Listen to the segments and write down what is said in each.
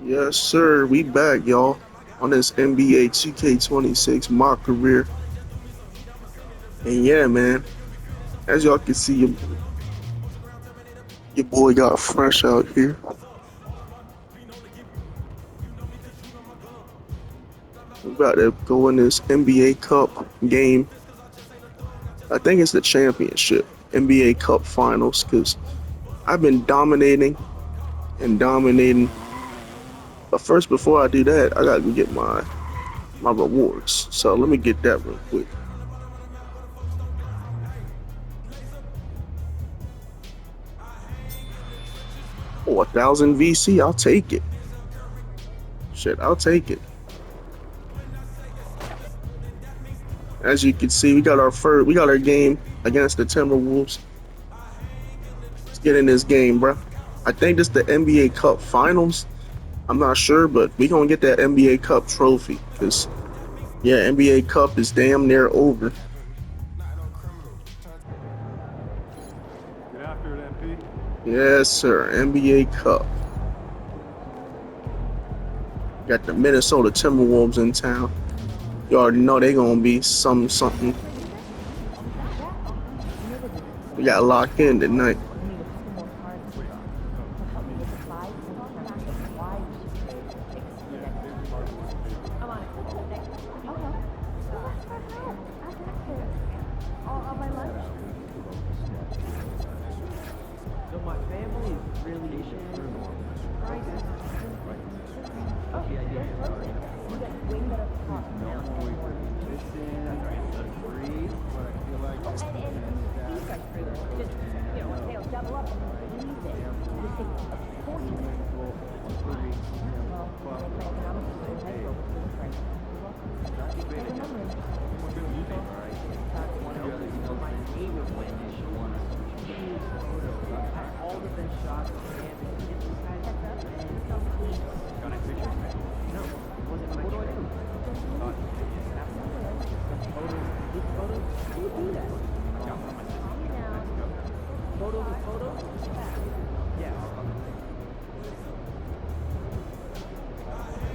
Yes, sir. We back, y'all, on this NBA 2K26 mock career. And yeah, man, as y'all can see, your boy got fresh out here. We're about to go in this NBA Cup game. I think it's the championship, NBA Cup Finals, because I've been dominating and dominating. But first, before I do that, I gotta get my rewards. So let me get that real quick. Oh, 1,000 VC, I'll take it. Shit, I'll take it. As you can see, we got our game against the Timberwolves. Let's get in this game, bro. I think this is the NBA Cup Finals. I'm not sure, but we gonna get that NBA Cup trophy because yeah, NBA Cup is damn near over. Get after it, MP. Yes, sir. NBA Cup. Got the Minnesota Timberwolves in town. You already know they gonna be something. We got locked in tonight.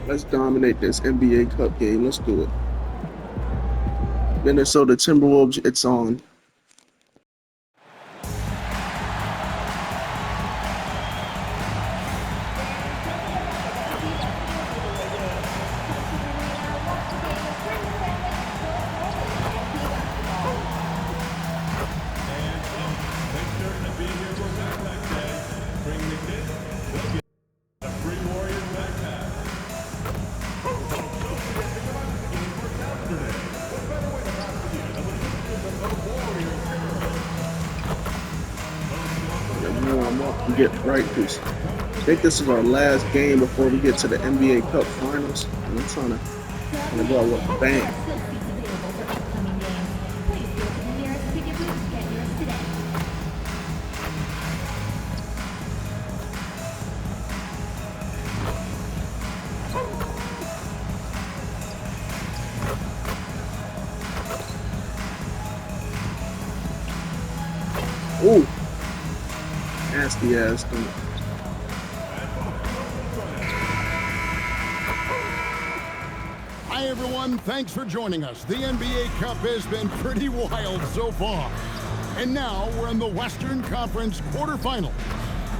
Let's dominate this NBA Cup game. Let's do it. Minnesota Timberwolves, it's on. Warm up and get right because I think this is our last game before we get to the NBA Cup Finals. And I'm trying to go out with a bang. Ooh, nasty ass thing. Hi everyone, thanks for joining us. The NBA Cup has been pretty wild so far. And now we're in the Western Conference quarterfinals.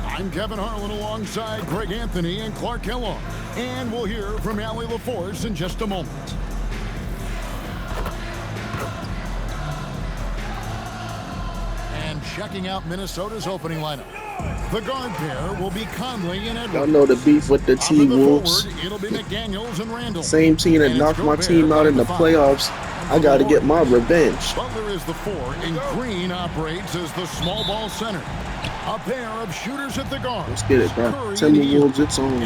I'm Kevin Harlan alongside Greg Anthony and Clark Kellogg. And we'll hear from Allie LaForce in just a moment. And checking out Minnesota's opening lineup. The guard pair will be Conley and Edwards. Y'all know the beef with the TWolves. It'll be McDaniels and Randall. Same team that knocked my team out in the playoffs. I got to get my revenge. Butler is the 4, and Green operates as the small ball center. A pair of shooters at the guard. Let's get it, bro. Timberwolves, it's on.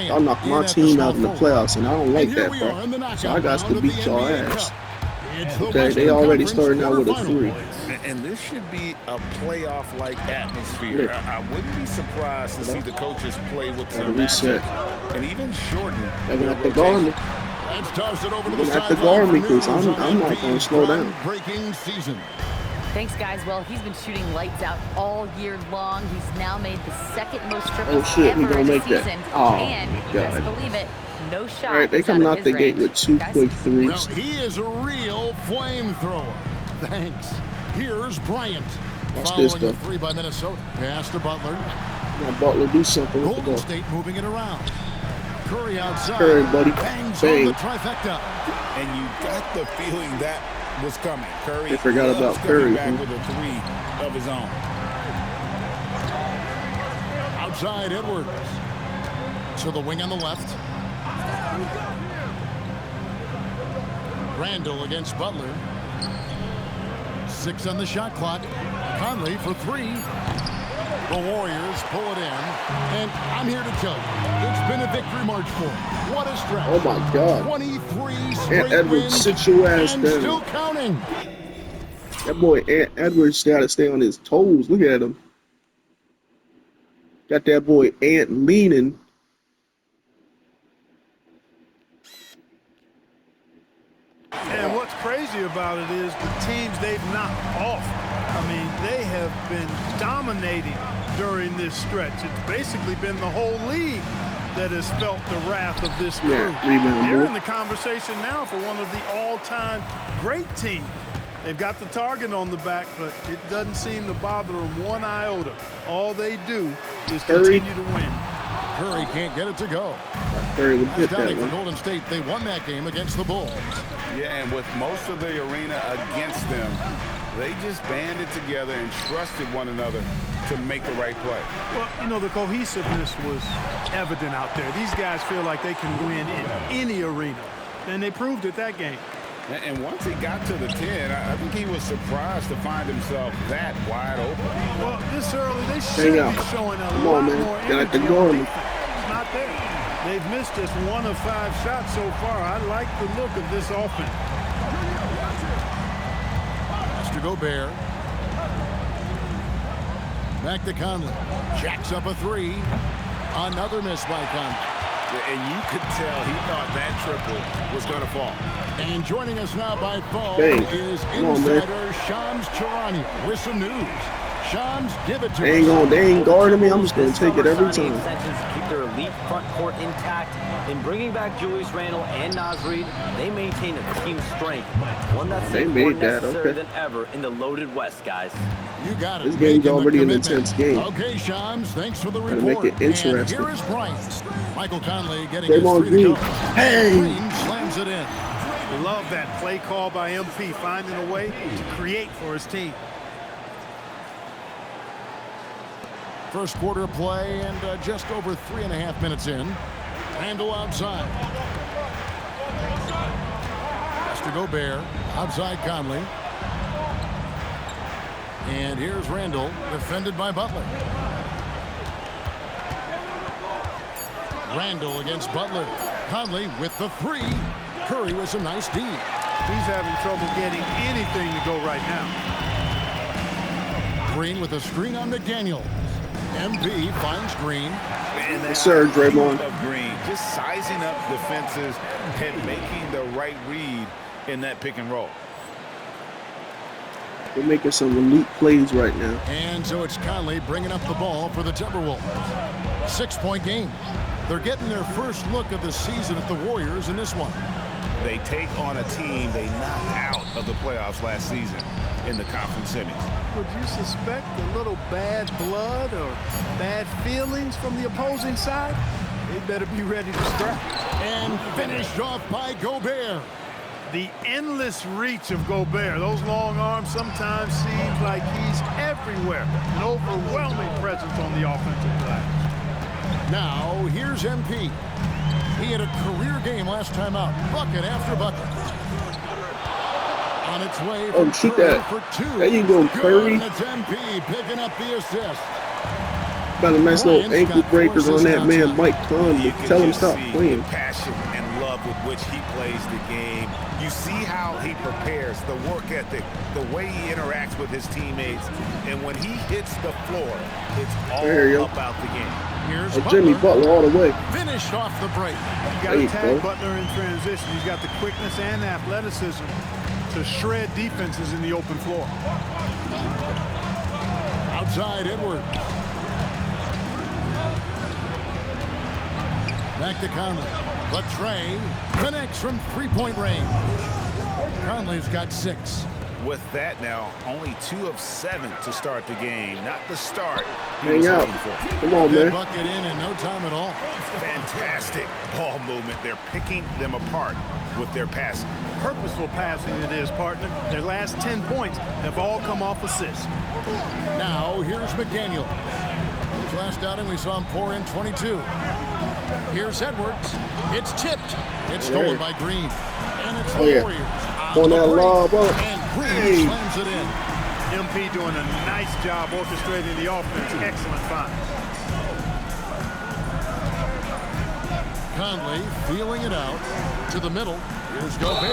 Y'all knocked my team out in the playoffs, and I don't like that, bro. So I got to beat y'all ass. Okay, they already starting out with a 3. And this should be a playoff-like atmosphere. Yeah. I wouldn't be surprised to see the coaches play with some reset and even shorten. They're gonna have to guard me. Let's toss it over to They're the gonna have to guard me because I'm not gonna slow down. Breaking season. Thanks, guys. Well, he's been shooting lights out all year long. He's now made the second most Oh triples shit, he ever gonna in a make that. season. Oh And my if you best god. believe it, no shot All right, they is out coming of out his the gate range. with 2 Guys? quick Well, threes. he is a real flamethrower. Thanks. Here's Bryant. Watch this Following a though. 3 by Minnesota. Pass to Butler. Now Butler do something with the Golden ball. State moving it around. Curry outside. Curry, buddy. Bangs on the Bang. trifecta. And you got the feeling that was coming. Curry They forgot loves about Curry, coming back man. with a 3 of his own. Outside Edwards. To the wing on the left. Randall against Butler. 6 on the shot clock. Conley for 3. The Warriors pull it in. And I'm here to tell you, it's been a victory march for them. What a stretch. Oh my god. 23 straight Edwards, wins sit your ass and down. still counting. That boy Ant Edwards gotta stay on his toes. Look at him. Got that boy Ant leaning. And what's crazy about it is the teams they've knocked off. I mean, they have been dominating during this stretch. It's basically been the whole league that has felt the wrath of this crew. Yeah, rebound, They're boy. in the conversation now for one of the all-time great teams. They've got the target on the back, but it doesn't seem to bother them one iota. All they do is Curry. continue to win. Curry can't get it to go. Curry would hit Astounding that for one. Golden State. They won that game against the Bulls. Yeah, and with most of the arena against them, they just banded together and trusted one another to make the right play. Well, you know, the cohesiveness was evident out there. These guys feel like they can win in any arena, and they proved it that game. And once he got to the 10, I think he was surprised to find himself that wide open. Well, this early, they should out. be showing a Come lot on, man. more Got to energy guard on him. defense. It's not there. They've missed just 1 of 5 shots so far. I like the look of this offense. Has to Gobert. Back to Conley. Jacks up a 3. Another miss by Conley. And you could tell he thought that triple was going to fall. And joining us now by phone Bang. is Come on, man. insider Shams Charania with some news. Shams, give it to They ain't us. gonna, they ain't guarding me. I'm just gonna This take it summer every signing time. extensions keep their elite front court intact. In bringing back Julius Randle and Naz Reid, they maintain a team strength, one that's They more made that, necessary okay. than ever in the loaded West, guys. You got it. This game's Making the already an commitment. intense game. Okay, Shams, thanks for the Gotta report. make it interesting. And here is Bryant. Michael Conley getting Draymond his 3 to Green. go. Hey! Green slams it in. Love that play call by MP, finding a way to create for his team. First quarter of play and just over 3.5 minutes in. Randall outside. Has to Gobert. Outside Conley. And here's Randall, defended by Butler. Randall against Butler. Conley with the 3. Curry with some nice D. He's having trouble getting anything to go right now. Green with a screen on McDaniel. MP finds Green. And Yes, sir, Draymond. Of Green, just sizing up defenses and making the right read in that pick and roll. They're making some elite plays right now. And so it's Conley bringing up the ball for the Timberwolves. 6-point game. They're getting their first look of the season at the Warriors in this one. They take on a team they knocked out of the playoffs last season in the conference semis. Would you suspect a little bad blood or bad feelings from the opposing side? They better be ready to scrap. And finished off by Gobert. The endless reach of Gobert. Those long arms sometimes seems like he's everywhere. An overwhelming presence on the offensive glass. Now, here's MP. He had a career game last time out. Bucket after bucket. On its way Oh, from shoot Curry that. for 2. There you go, Good, Curry. and it's MP picking up the assist. Got a nice little Bryant's ankle got breakers 4 on that man, assists Mike Conley. You can Tell him just stop see playing. the passion and love with which he plays the game. You see how he prepares, the work ethic, the way he interacts with his teammates. And when he hits the floor, it's There you all go. about the game. Here's Oh, Jimmy Butler all the way. Finished off the break. You got There to you tag go. Butler in transition. He's got the quickness and athleticism to shred defenses in the open floor. Outside Edwards. Back to Conley. But Trey connects from three-point range. Conley's got 6. With that now, only 2 of 7 to start the game. Not the start he Hang was out. looking for. Come on, Good man. bucket in no time at all. Fantastic ball movement. They're picking them apart with their passing. Purposeful passing it is, partner. Their last 10 points have all come off assists. Now here's McDaniel. His last outing we saw him pour in 22. Here's Edwards. It's tipped. It's stolen by Green. And it's the Warriors. On that lob, And Green slams it in. MP doing a nice job orchestrating the offense. Excellent find. Conley feeling it out to the middle. Here's Gobert,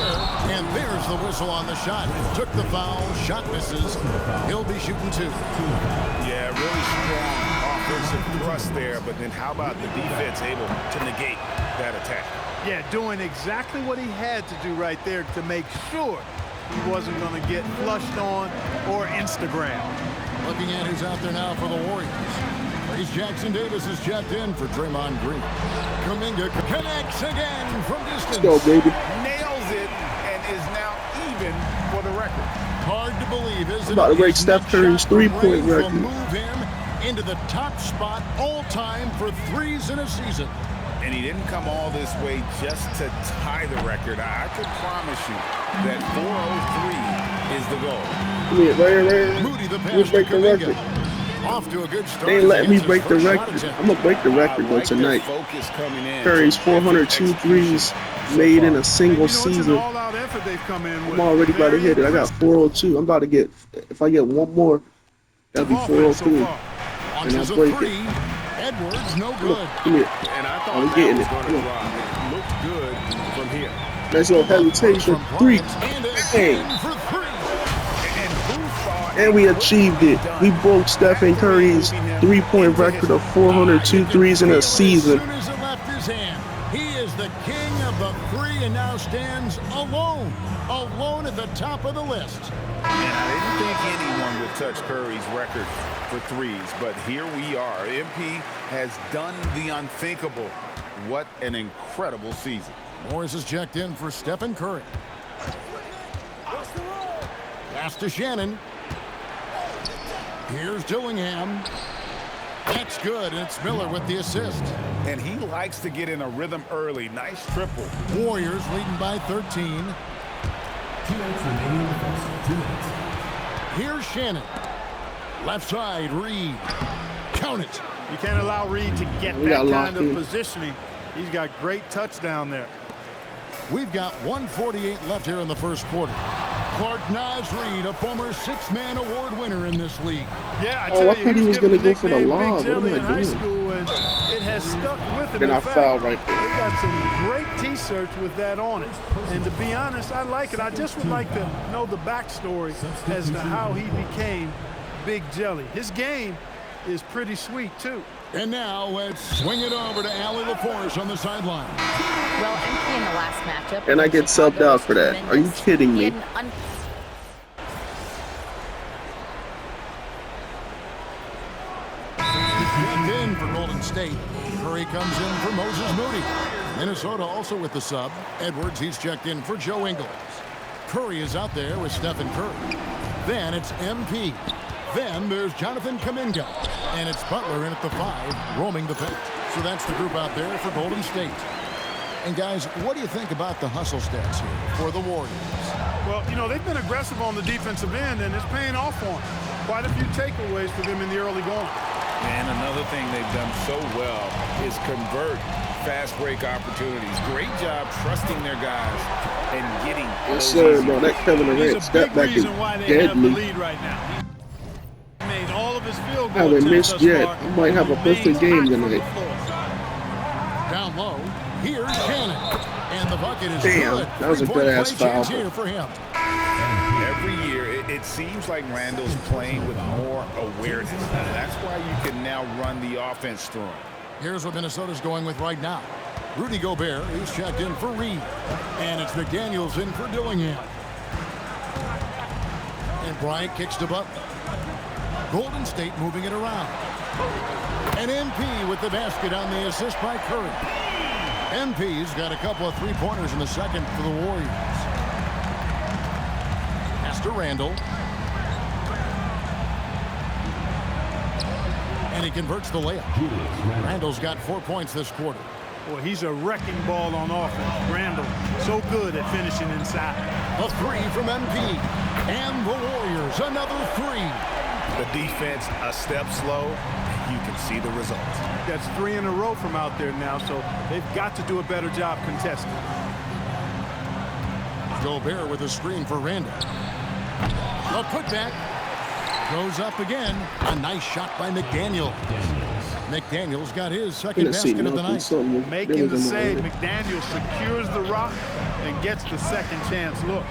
and there's the whistle on the shot. Took the foul, shot misses. He'll be shooting 2. Yeah, really strong offensive thrust there, but then how about the defense able to negate that attack? Yeah, doing exactly what he had to do right there to make sure he wasn't going to get flushed on or Instagram. Looking at who's out there now for the Warriors. He's Jackson Davis is checked in for Draymond Green. Kuminga connects again from distance. Let's go, baby. Nails it and is now even for the record. Hard to believe, isn't it? About to break His Steph net Curry's shot from three-point range will record. move him into the top spot all time for threes in a season. And he didn't come all this way just to tie the record. I could promise you that 403 is the goal. Come here, right here. Moody the pass We'll to break the Kuminga. record. Off to a good start. They ain't letting me Against break his the first shot record. attempt. I'm going to break the record I though like tonight. their focus coming in. Curry's 402 threes made in a single It's an season. all-out effort they've come in with. I'm already about to hit it. I got 402. I'm about to get, if I get one more, that'll be Offense so 403. far. And I Launches a break it. 3. Edwards, no Come good. on, come here. And I thought I'm that getting was it. going to Come on. drop. It looked good from here. Nice little hesitation. From 3. Bryant, and Hey. again for 3. And who thought And we achieved it. We broke Stephen Curry's three-point record of 402 threes in a season. As soon as it left his hand, he is the king of the 3 and now stands alone at the top of the list. And I didn't think anyone would touch Curry's record for threes, but here we are. MP has done the unthinkable. What an incredible season. Morris is checked in for Stephen Curry. Pass to Shannon. Here's Dillingham. That's good, and it's Miller with the assist. And he likes to get in a rhythm early. Nice triple. Warriors leading by 13. Here's Shannon. Left side, Reed. Count it. You can't allow Reed to get We that got kind locked of in. positioning. He's got great touch down there. We've got 1:48 left here in the first quarter. Clark Nasreed, a former 6-man award winner in this league. Yeah, I Oh, tell I you, thought he was given gonna go for the nickname lob. Big Jelly What in am I high doing? school, and it has stuck with him. Then In I fact, fouled right there. They got some great T-shirts with that on it. And to be honest, I like it. I just would like to know the backstory as to how he became Big Jelly. His game is pretty sweet, too. And now let's swing it over to Allie LaForce on the sideline. Well, MP in the last matchup. And I get subbed out for that. Are you kidding He me? had an Checked in for Golden State. Curry comes in for Moses Moody. Minnesota also with the sub. Edwards, he's checked in for Joe Ingles. Curry is out there with Stephen Curry. Then it's MP. Then there's Jonathan Kuminga. And it's Butler in at the 5, roaming the bench. So that's the group out there for Golden State. And guys, what do you think about the hustle stats here for the Warriors? Well, you know, they've been aggressive on the defensive end, and it's paying off for them. Quite a few takeaways for them in the early going. And another thing they've done so well is convert fast break opportunities. Great job trusting their guys and getting Yes, those sir, easy bro. That Kevin He's Durant a step big back is reason why they have the deadly. lead right now. He made all of his field I goal haven't attempts missed thus yet. far. I might have a perfect Remains game hot from the tonight. floor. Down low, here's Shannon. And the bucket is Damn, good. that was a Three-point good-ass play chance foul. here for him. Every year, it seems like Randall's playing with more awareness. And that's why you can now run the offense through him. Here's what Minnesota's going with right now. Rudy Gobert, he's checked in for Reed. And it's McDaniels in for Dillingham. Bryant kicks to Butler. Golden State moving it around. And MP with the basket on the assist by Curry. MP's got a couple of three-pointers in the second for the Warriors. Pass to Randall. And he converts the layup. Randall's got 4 points this quarter. Boy, he's a wrecking ball on offense. Randall, so good at finishing inside. A three from MP. And the Warriors, another three. The defense a step slow. You can see the results. That's 3 in a row from out there now, so they've got to do a better job contesting. Gobert with a screen for Randall. The putback goes up again. A nice shot by McDaniel. McDaniel's got his second basket of the night. Making the save, McDaniel secures the rock and gets the second chance look.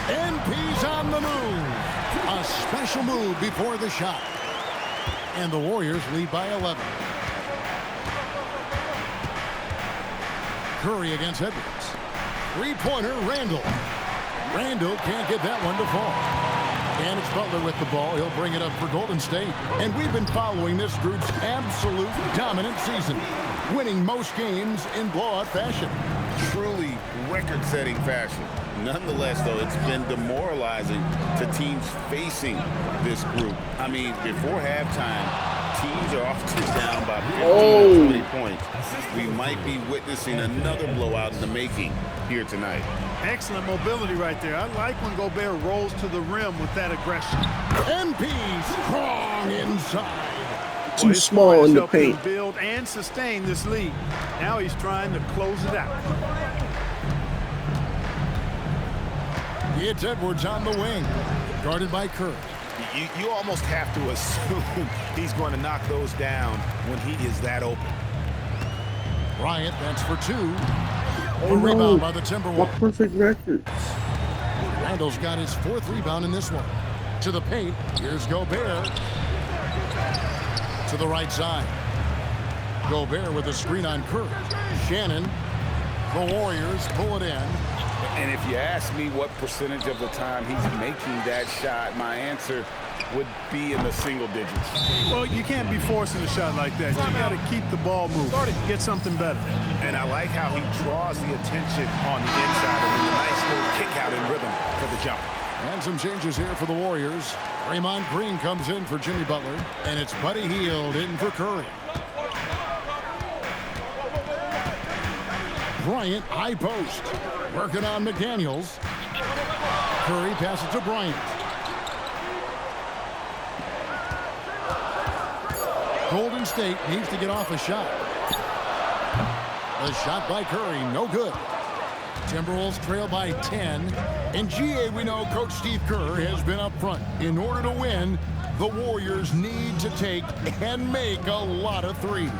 MP's on the move. A special move before the shot. And the Warriors lead by 11. Curry against Edwards. Three-pointer, Randall. Randall can't get that one to fall. And it's Butler with the ball. He'll bring it up for Golden State. And we've been following this group's absolute dominant season, winning most games in blowout fashion. Truly record-setting fashion. Nonetheless, though, it's been demoralizing to teams facing this group. I mean, before halftime, teams are often down by 15 or 20 points. We might be witnessing another blowout in the making here tonight. Excellent mobility right there. I like when Gobert rolls to the rim with that aggression. MP strong inside. Too small in the paint. Him build and sustain this lead. Now he's trying to close it out. It's Edwards on the wing, guarded by Curry. You almost have to assume he's going to knock those down when he is that open. Bryant, that's for two. A rebound by the Timberwolves. What perfect record. Randall's got his fourth rebound in this one. To the paint, here's Gobert. To the right side. Gobert with a screen on Curry. Shannon. The Warriors pull it in. And if you ask me what percentage of the time he's making that shot, my answer would be in the single digits. Well, you can't be forcing a shot like that. You got to keep the ball moving. Get something better. And I like how he draws the attention on the inside and a nice little kick out in rhythm for the jump. And some changes here for the Warriors. Draymond Green comes in for Jimmy Butler, and it's Buddy Hield in for Curry. Bryant, high post. Working on McDaniels. Curry passes to Bryant. Golden State needs to get off a shot. The shot by Curry, no good. Timberwolves trail by 10. And GA, we know Coach Steve Kerr has been up front. In order to win, the Warriors need to take and make a lot of threes.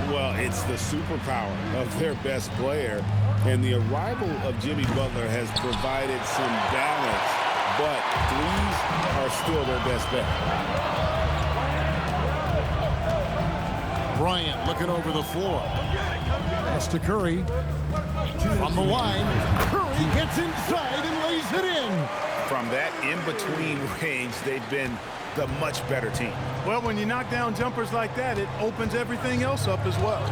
Well, it's the superpower of their best player. And the arrival of Jimmy Butler has provided some balance. But threes are still their best bet. Bryant looking over the floor. Pass to Curry. From the line, Curry gets inside and lays it in. From that in-between range, they've been the much better team. Well, when you knock down jumpers like that, it opens everything else up as well.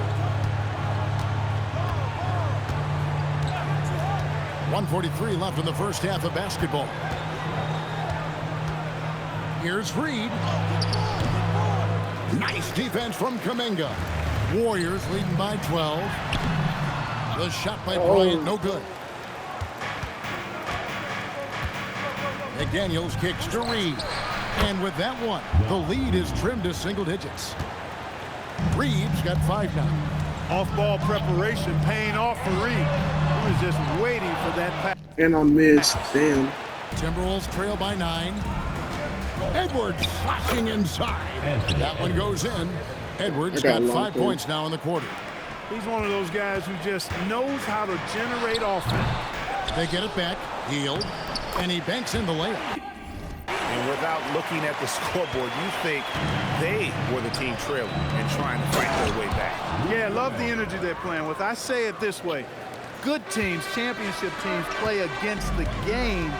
1:43 left in the first half of basketball. Here's Reed. Nice defense from Kuminga. Warriors leading by 12. The shot by Bryant, no good. McDaniels kicks to Reed. And with that one, the lead is trimmed to single digits. Reed's got 5 now. Off-ball preparation paying off for Reed. He was just waiting for that pass. And I missed. Damn. Timberwolves trail by 9. Edwards slashing inside. That one goes in. Edwards got 5 points now in the quarter. He's one of those guys who just knows how to generate offense. They get it back. Hield. And he banks in the layup. And without looking at the scoreboard, you think they were the team trailing and trying to fight their way back. Yeah, I love the energy they're playing with. I say it this way. Good teams, championship teams, play against the game,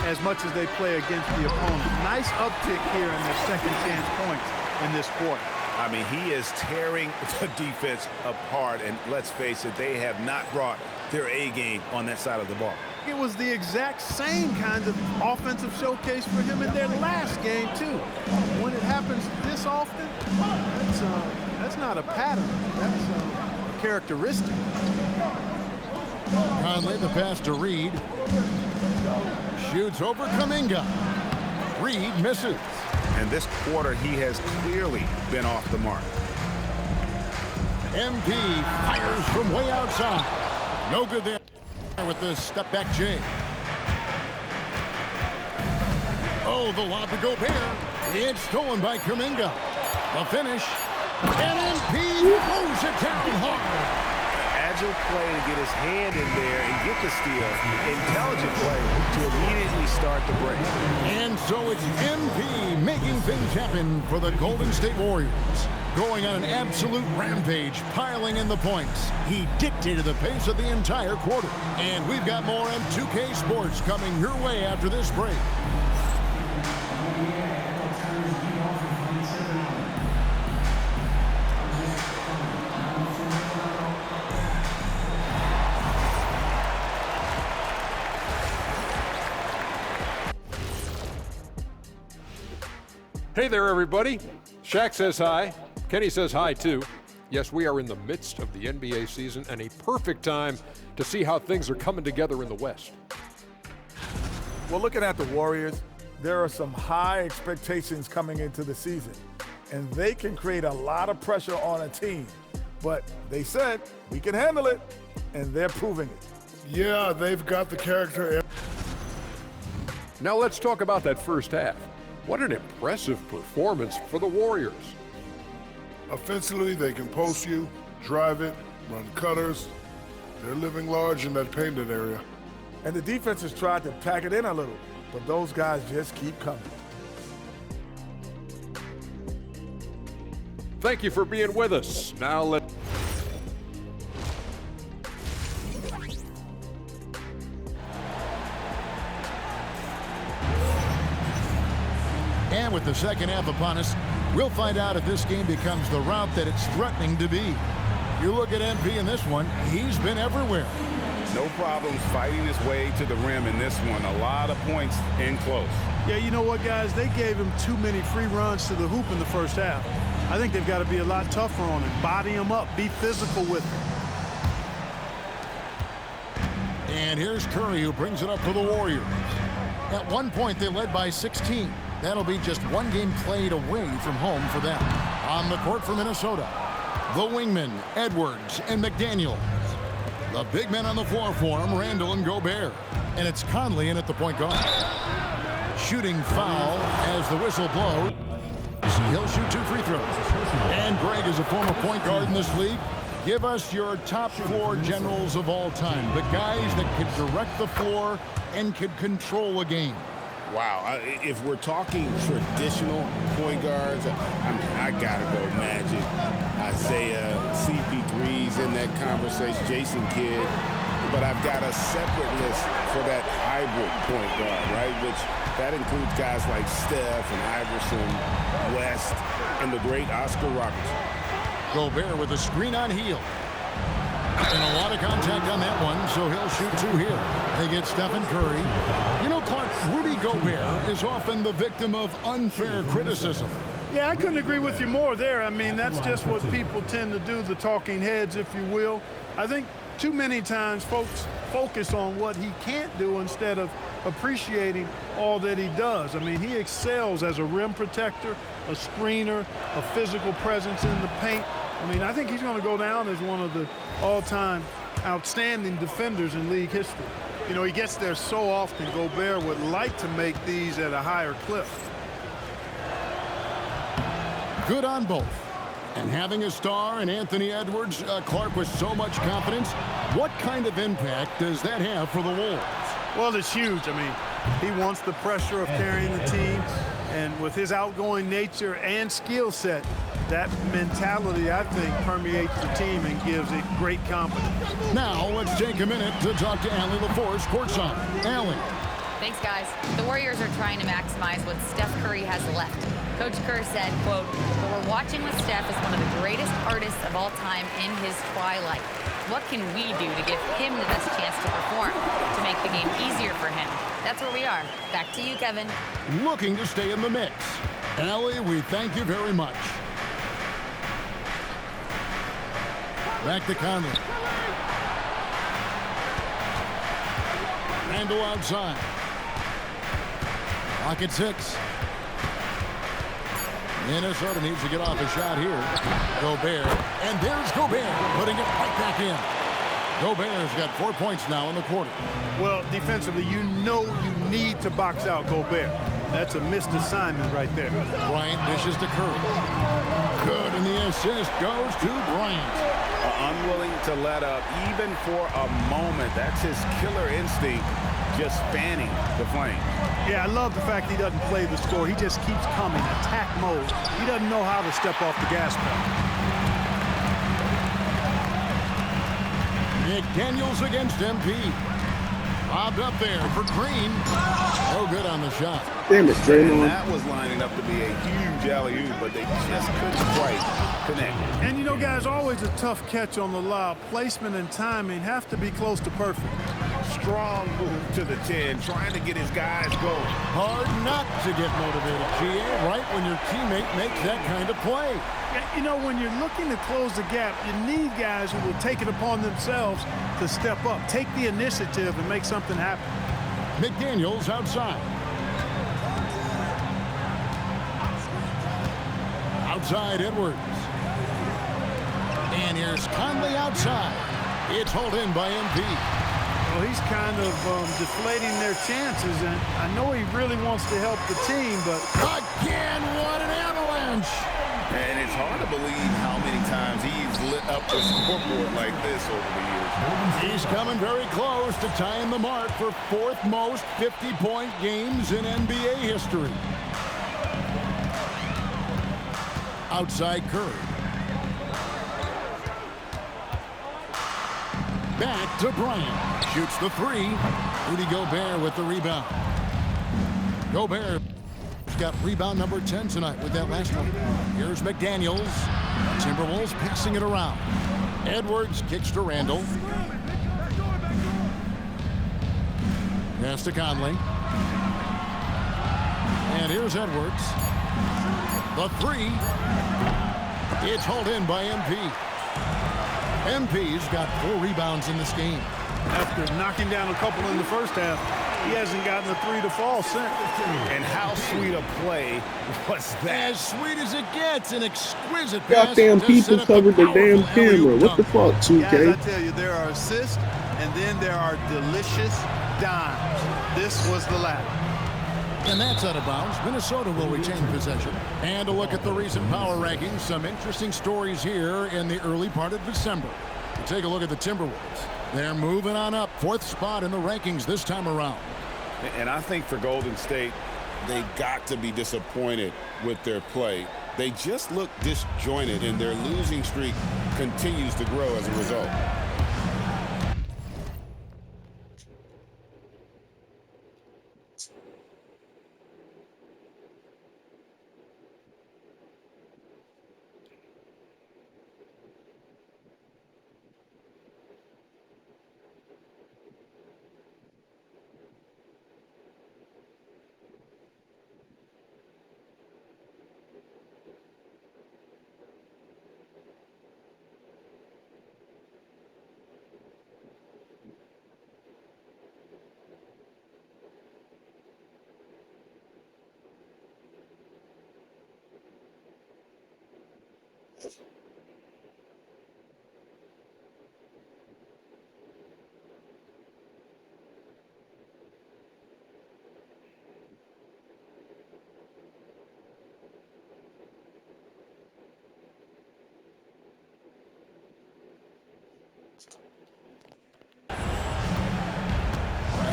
as much as they play against the opponent. Nice uptick here in their second chance points in this quarter. I mean, he is tearing the defense apart, and let's face it, they have not brought their A game on that side of the ball. It was the exact same kind of offensive showcase for him in their last game, too. When it happens this often, that's not a pattern. That's a characteristic. Conley, the pass to Reed. Shoots over Kuminga. Reed misses. And this quarter, he has clearly been off the mark. MP fires from way outside. No good there with the step-back J. Oh, the lob to Gobert. It's stolen by Kuminga. The finish. And MP throws it down hard. Agile play to get his hand in there and get the steal. Intelligent play to immediately start the break. And so it's MP making things happen for the Golden State Warriors. Going on an absolute rampage, piling in the points. He dictated the pace of the entire quarter. And we've got more on 2K Sports coming your way after this break. Hey there, everybody. Shaq says hi. Kenny says hi, too. Yes, we are in the midst of the NBA season and a perfect time to see how things are coming together in the West. Well, looking at the Warriors, there are some high expectations coming into the season, and they can create a lot of pressure on a team. But they said, we can handle it, and they're proving it. Yeah, they've got the character. Now let's talk about that first half. What an impressive performance for the Warriors. Offensively, they can post you, drive it, run cutters. They're living large in that painted area. And the defense has tried to pack it in a little, but those guys just keep coming. Thank you for being with us. Now let's... And with the second half upon us, we'll find out if this game becomes the route that it's threatening to be. You look at MP in this one, he's been everywhere. No problems fighting his way to the rim in this one. A lot of points in close. Yeah, you know what, guys? They gave him too many free runs to the hoop in the first half. I think they've got to be a lot tougher on him. Body him up. Be physical with him. And here's Curry, who brings it up for the Warriors. At one point, they led by 16. That'll be just one game played away from home for them. On the court for Minnesota, the wingmen, Edwards and McDaniels. The big men on the floor for him, Randall and Gobert. And it's Conley in at the point guard. Shooting foul as the whistle blows. He'll shoot 2 free throws. And Greg is a former point guard in this league. Give us your top 4 generals of all time. The guys that could direct the floor and could control a game. Wow, if we're talking traditional point guards, I gotta go Magic, Isaiah, CP3's in that conversation, Jason Kidd, but I've got a separate list for that hybrid point guard, right? Which that includes guys like Steph and Iverson, West, and the great Oscar Robertson. Gobert with a screen on Hield. And a lot of contact on that one, so he'll shoot 2 here. They get Stephen Curry. You know, Clark, Rudy Gobert is often the victim of unfair criticism. Yeah, I couldn't agree with you more there. I mean, that's just what people tend to do, the talking heads, if you will. I think too many times folks focus on what he can't do instead of appreciating all that he does. I mean, he excels as a rim protector, a screener, a physical presence in the paint. I mean, I think he's going to go down as one of the all-time outstanding defenders in league history. You know, he gets there so often. Gobert would like to make these at a higher clip. Good on both. And having a star in Anthony Edwards, Clark, with so much confidence, what kind of impact does that have for the Wolves? Well, it's huge. I mean, he wants the pressure of carrying the team. And with his outgoing nature and skill set, that mentality, I think, permeates the team and gives it great confidence. Now, let's take a minute to talk to Allie LaForce courtside. Allie. Thanks, guys. The Warriors are trying to maximize what Steph Curry has left. Coach Kerr said, quote, "What we're watching with Steph is one of the greatest artists of all time in his twilight. What can we do to give him the best chance to perform, to make the game easier for him?" That's where we are. Back to you, Kevin. Looking to stay in the mix. Allie, we thank you very much. Back to Conley. Randall outside. Clock at 6. Minnesota needs to get off a shot here. Gobert. And there's Gobert putting it right back in. Gobert's got 4 points now in the quarter. Well, defensively, you know you need to box out Gobert. That's a missed assignment right there. Bryant dishes to Curry. Good, and the assist goes to Bryant. Unwilling to let up even for a moment. That's his killer instinct, just fanning the flame. Yeah, I love the fact he doesn't play the score. He just keeps coming, attack mode. He doesn't know how to step off the gas pedal. McDaniels against MP. Bobbed up there for Green. No good on the shot. Damn it, And Draymond. that was lining up to be a huge alley-oop, but they just couldn't quite connect. And you know, guys, always a tough catch on the lob. Placement and timing have to be close to perfect. Strong move to the 10, trying to get his guys going. Hard not to get motivated, GA, right when your teammate makes that kind of play. You know, when you're looking to close the gap, you need guys who will take it upon themselves to step up, take the initiative, and make something happen. McDaniels outside. Outside Edwards. And here's Conley outside. It's hauled in by MP. Well, he's kind of deflating their chances, and I know he really wants to help the team, but... Again, what an avalanche! And it's hard to believe how many times he's lit up the scoreboard like this over the years. He's coming very close to tying the mark for 4th most 50-point games in NBA history. Outside Curry. Back to Bryant. Shoots the 3. Rudy Gobert with the rebound. Gobert got rebound number 10 tonight with that last one. Here's McDaniels. Timberwolves passing it around. Edwards kicks to Randall. Pass to Conley. And here's Edwards. The 3. It's hauled in by MP. MP's got 4 rebounds in this game. After knocking down a couple in the first half, he hasn't gotten a 3 to fall since. And how sweet a play was that? As sweet as it gets, an exquisite pass. Goddamn people covered the damn camera. What the fuck, 2K? Guys, I tell you, there are assists, and then there are delicious dimes. This was the latter. And that's out of bounds. Minnesota will retain possession. And a look at the recent power rankings. Some interesting stories here in the early part of December. We'll take a look at the Timberwolves. They're moving on up. 4th spot in the rankings this time around. And I think for Golden State, they got to be disappointed with their play. They just look disjointed, and their losing streak continues to grow as a result.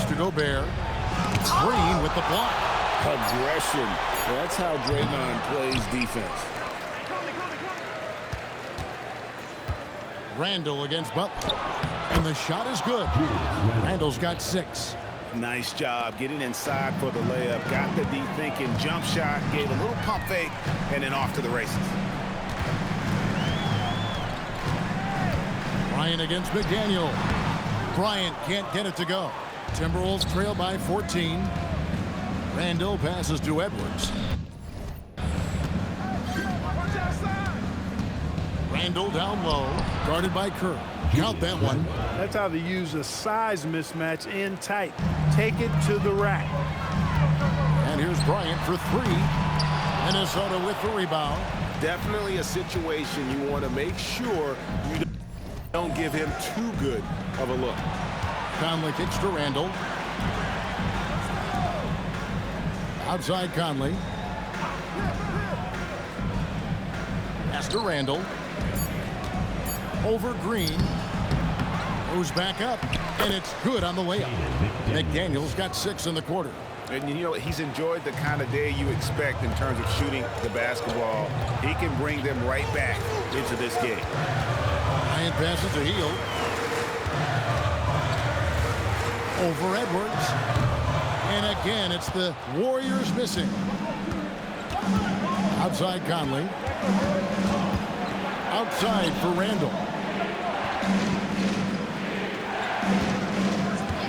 To Gobert. Green with the block. Aggression. That's how Draymond plays defense. Randall against Butler. And the shot is good. Randall's got 6. Nice job getting inside for the layup. Got the deep thinking jump shot, gave a little pump fake, and then off to the races. Bryant against McDaniel. Bryant can't get it to go. Timberwolves trail by 14. Randall passes to Edwards. Randall down low, guarded by Kerr. Count that one. That's how to use a size mismatch in tight. Take it to the rack. And here's Bryant for three. Minnesota with the rebound. Definitely a situation you want to make sure you don't give him too good of a look. Conley kicks to Randall. Outside Conley. Pass to Randall. Over Green. Goes back up. And it's good on the layup. McDaniel's got 6 in the quarter. And you know, he's enjoyed the kind of day you expect in terms of shooting the basketball. He can bring them right back into this game. Bryant passes to Hield. Over Edwards. And again, it's the Warriors missing. Outside Conley. Outside for Randall.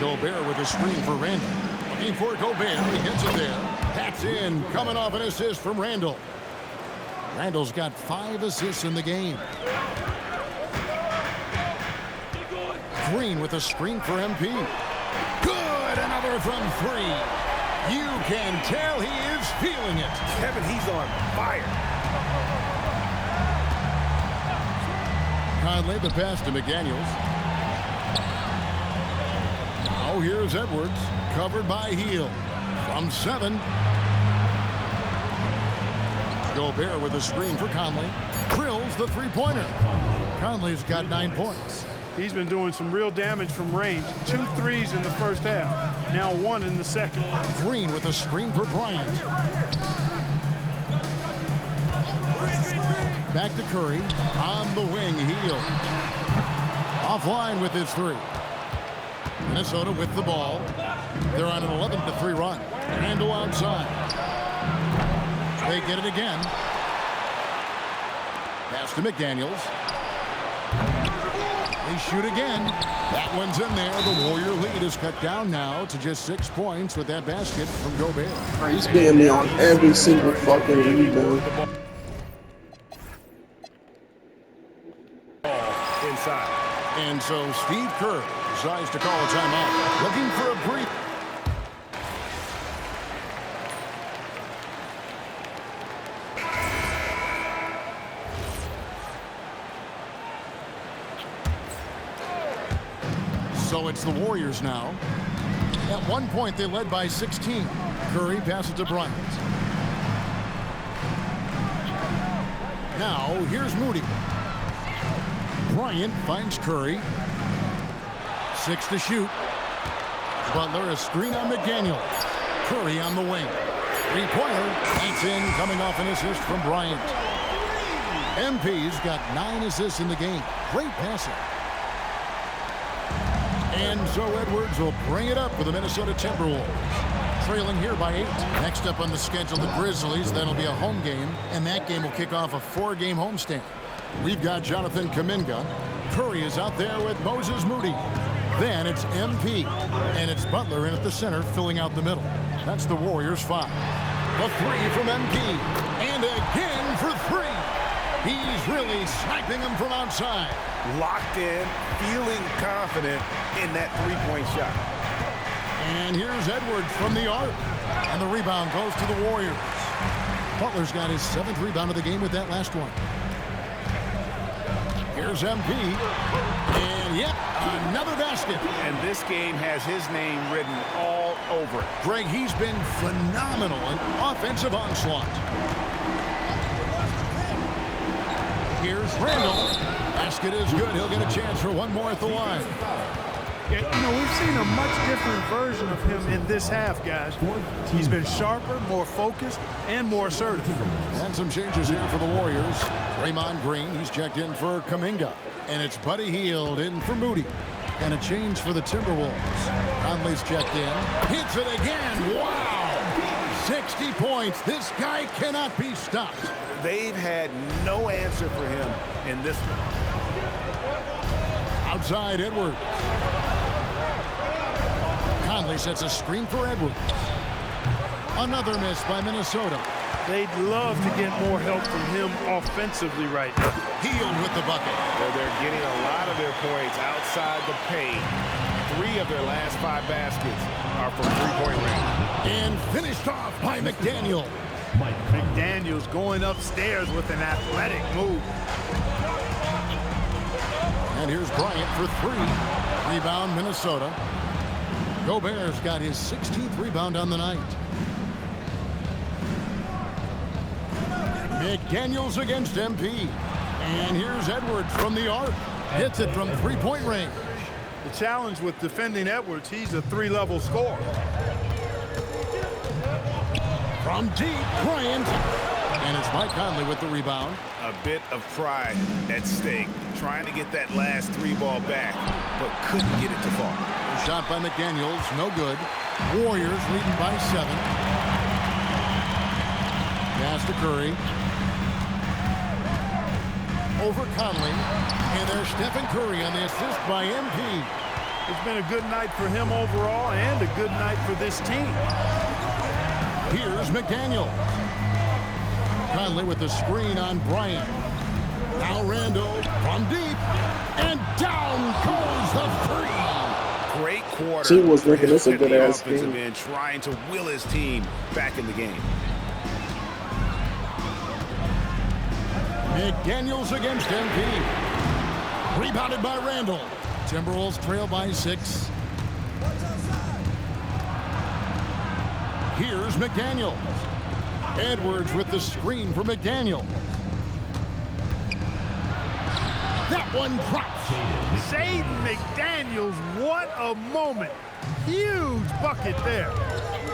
Gobert with a screen for Randall. Looking for Gobert. He gets it there. That's in. Coming off an assist from Randall. Randall's got 5 assists in the game. Green with a screen for MP. Good. Another from 3. You can tell he is feeling it. Kevin, he's on fire. Conley the pass to McDaniels. Now here's Edwards. Covered by Hield. From 7. Gobert with a screen for Conley. Drills the three-pointer. Conley's got 9 points. He's been doing some real damage from range. 2 threes in the first half. Now 1 in the second. Green with a screen for Bryant. Back to Curry. On the wing, Hield. Offline with his 3. Minnesota with the ball. They're on an 11-3 run. Randall outside. They get it again. Pass to McDaniels. They shoot again. That one's in there. The Warrior lead is cut down now to just 6 points with that basket from Gobert. He's getting me on every single fucking rebound. Inside. And so Steve Kerr decides to call a timeout. Looking for a brief. So it's the Warriors now. At one point, they led by 16. Curry passes to Bryant. Now, here's Moody. Bryant finds Curry. 6 to shoot. Butler a screen on McDaniel. Curry on the wing. 3-pointer. That's in, coming off an assist from Bryant. MP's got 9 assists in the game. Great passing. And so Edwards will bring it up for the Minnesota Timberwolves. Trailing here by 8. Next up on the schedule, the Grizzlies. That'll be a home game, and that game will kick off a 4-game homestand. We've got Jonathan Kuminga. Curry is out there with Moses Moody. Then it's MP, and it's Butler in at the center, filling out the middle. That's the Warriors' 5. The 3 from MP, and again for 3. He's really sniping them from outside. Locked in, feeling confident in that 3-point shot. And here's Edwards from the arc. And the rebound goes to the Warriors. Butler's got his 7th rebound of the game with that last one. Here's MP. And yep, another basket. And this game has his name written all over it. Greg, he's been phenomenal in offensive onslaught. Here's Randall. Basket is good. He'll get a chance for one more at the line. Yeah, you know, we've seen a much different version of him in this half, guys. He's been sharper, more focused, and more assertive. And some changes here for the Warriors. Draymond Green, he's checked in for Kuminga. And it's Buddy Hield in for Moody. And a change for the Timberwolves. Conley's checked in. Hits it again. Wow! 60 points. This guy cannot be stopped. They've had no answer for him in this one. Outside Edwards. Conley sets a screen for Edwards. Another miss by Minnesota. They'd love to get more help from him offensively right now. Healed with the bucket. They're getting a lot of their points outside the paint. 3 of their last 5 baskets are from three-point range. And finished off by McDaniel. McDaniel's going upstairs with an athletic move. And here's Bryant for 3. Rebound, Minnesota. Gobert's got his 16th rebound on the night. McDaniels against MP. And here's Edwards from the arc. Hits it from three-point range. The challenge with defending Edwards, he's a 3-level scorer. From deep, Bryant. And it's Mike Conley with the rebound. A bit of pride at stake, trying to get that last 3 ball back, but couldn't get it to fall. A shot by McDaniels, no good. Warriors leading by 7. Pass to Curry. Over Conley. And there's Stephen Curry on the assist by MP. It's been a good night for him overall and a good night for this team. Here's McDaniel. Conley with the screen on Bryant. Now Randall from deep. And down goes the 3. Great quarter. She was for making him this a to good the ass offensive game. end, trying to will his team back in the game. McDaniels against MP. Rebounded by Randall. Timberwolves trail by 6. Here's McDaniels. Edwards with the screen for McDaniels. That one drops. Jaden McDaniels, what a moment. Huge bucket there.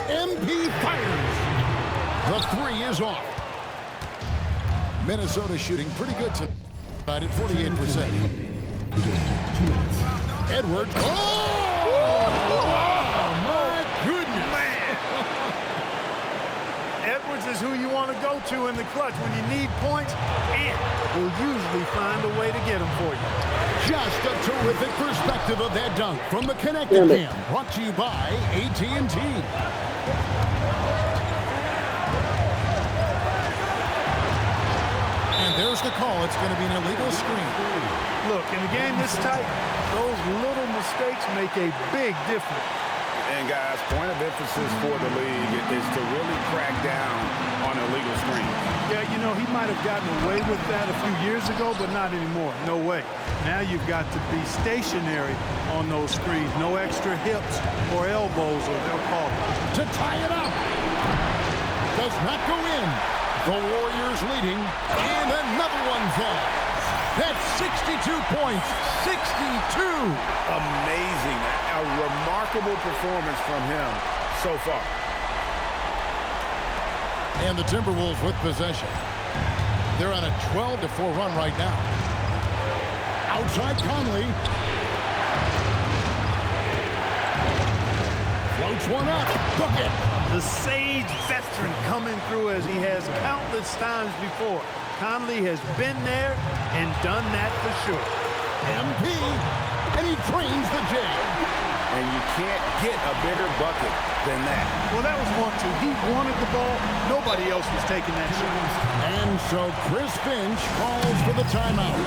MP fires. The 3 is off. Minnesota shooting pretty good tonight at 48%. Edwards. Oh, my goodness. Man. Edwards is who you want to go to in the clutch. When you need points, it will usually find a way to get them for you. Just a terrific perspective of that dunk from the Connected Cam. Brought to you by AT&T. And there's the call. It's going to be an illegal screen. Look, in a game this tight, those little mistakes make a big difference. And guys, point of emphasis for the league is to really crack down on illegal screens. Yeah, you know, he might have gotten away with that a few years ago, but not anymore. No way. Now you've got to be stationary on those screens. No extra hips or elbows, or they'll call it. To tie it up. Does not go in. The Warriors leading, and another one falls. That's 62 points. 62. Amazing. A remarkable performance from him so far. And the Timberwolves with possession. They're on a 12-4 run right now. Outside Conley. Floats one up. Bucket. The sage veteran coming through as he has countless times before. Conley has been there and done that for sure. MP, and he trains the jam. And you can't get a bigger bucket than that. Well, that was 1-2. He wanted the ball. Nobody else was taking that shot. And so Chris Finch calls for the timeout.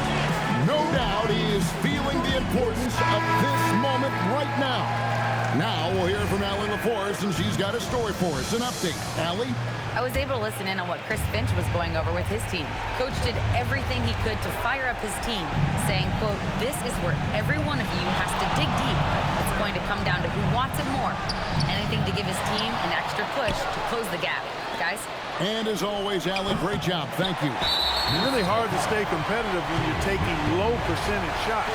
No doubt he is feeling the importance of this moment right now. Now we'll hear from Allie LaForce, and she's got a story for us. An update. Allie? I was able to listen in on what Chris Finch was going over with his team. Coach did everything he could to fire up his team, saying, quote, "This is where every one of you has to dig deep. It's going to come down to who wants it more. Anything to give his team an extra push to close the gap." Guys? And as always, Allie, great job. Thank you. It's really hard to stay competitive when you're taking low percentage shots.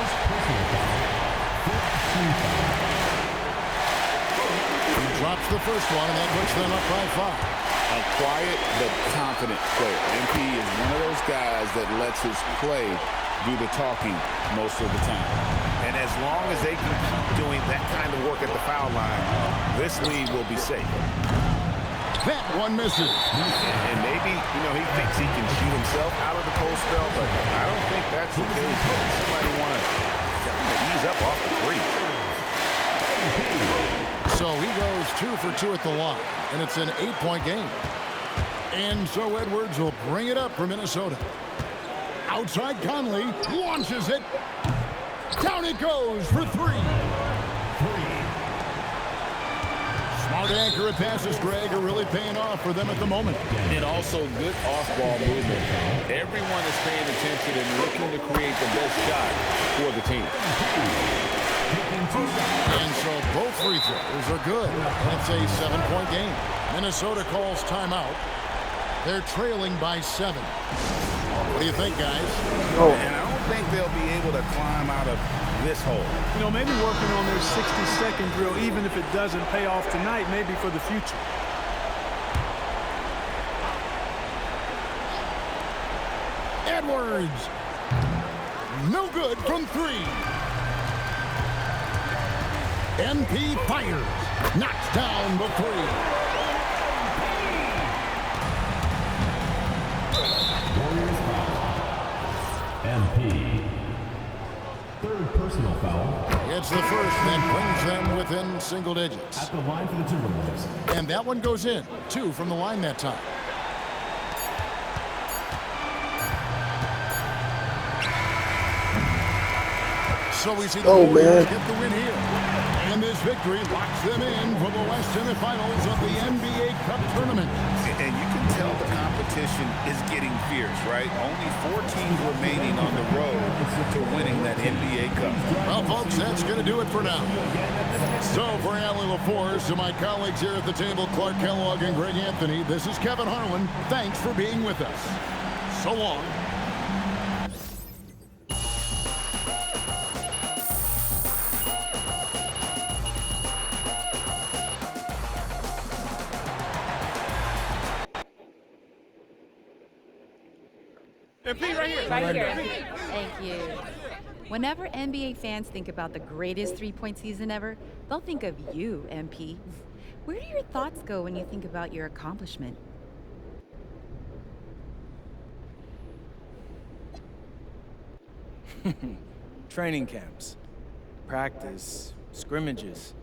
He drops the first one, and that puts them up by 5. A quiet but confident player. MP is one of those guys that lets his play do the talking most of the time. And as long as they can keep doing that kind of work at the foul line, this lead will be safe. That one misses. And maybe, you know, he thinks he can shoot himself out of the cold spell, but I don't think that's the case. Somebody want to ease up off the three. So he goes 2 for 2 at the line, and it's an 8-point game. And so Edwards will bring it up for Minnesota. Outside Conley launches it. Down it goes for 3. Smart accurate passes, Greg, are really paying off for them at the moment. And also good off-ball movement. Everyone is paying attention and looking to create the best shot for the team. And so both free throws are good. And it's a 7-point game. Minnesota calls timeout. They're trailing by 7. What do you think, guys? Oh, And I don't think they'll be able to climb out of this hole. You know, maybe working on their 60-second drill, even if it doesn't pay off tonight, maybe for the future. Edwards. No good from 3. MP fires. Knocks down the 3. MP. Third personal foul. It's the first that brings them within single digits. At the line for the TWolves. And that one goes in. 2 from the line that time. So we see the Warriors get the win here. And this victory locks them in for the West semifinals of the NBA Cup tournament. And you can tell the competition is getting fierce, right? Only 4 teams remaining on the road to winning that NBA Cup. Well, folks, that's going to do it for now. So for Allie LaForce, to my colleagues here at the table, Clark Kellogg and Greg Anthony, this is Kevin Harlan. Thanks for being with us. So long. Right here. Thank you. Whenever NBA fans think about the greatest three-point season ever, they'll think of you, MP. Where do your thoughts go when you think about your accomplishment? Training camps, practice, scrimmages.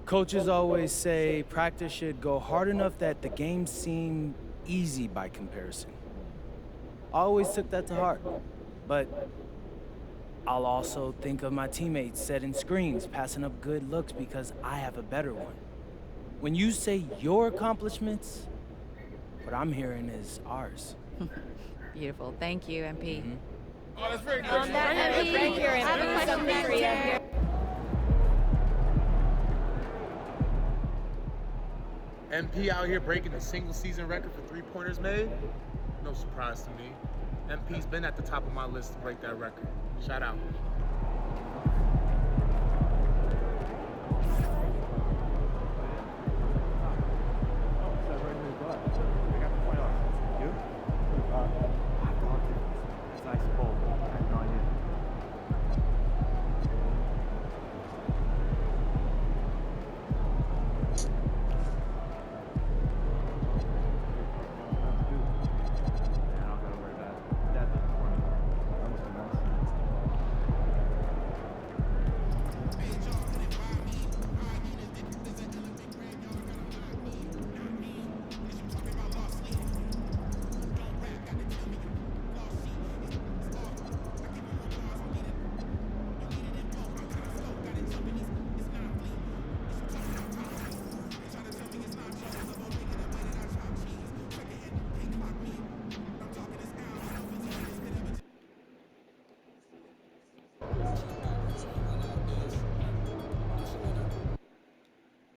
Coaches always say practice should go hard enough that the games seem easy by comparison. I always took that to heart, but I'll also think of my teammates setting screens, passing up good looks because I have a better one. When you say your accomplishments, what I'm hearing is ours. Beautiful. Thank you, MP. Mm-hmm. Oh, that's very good. MP, I have a question for you. MP out here breaking the single season record for three-pointers made? No surprise to me. MP's been at the top of my list to break that record. Shout out.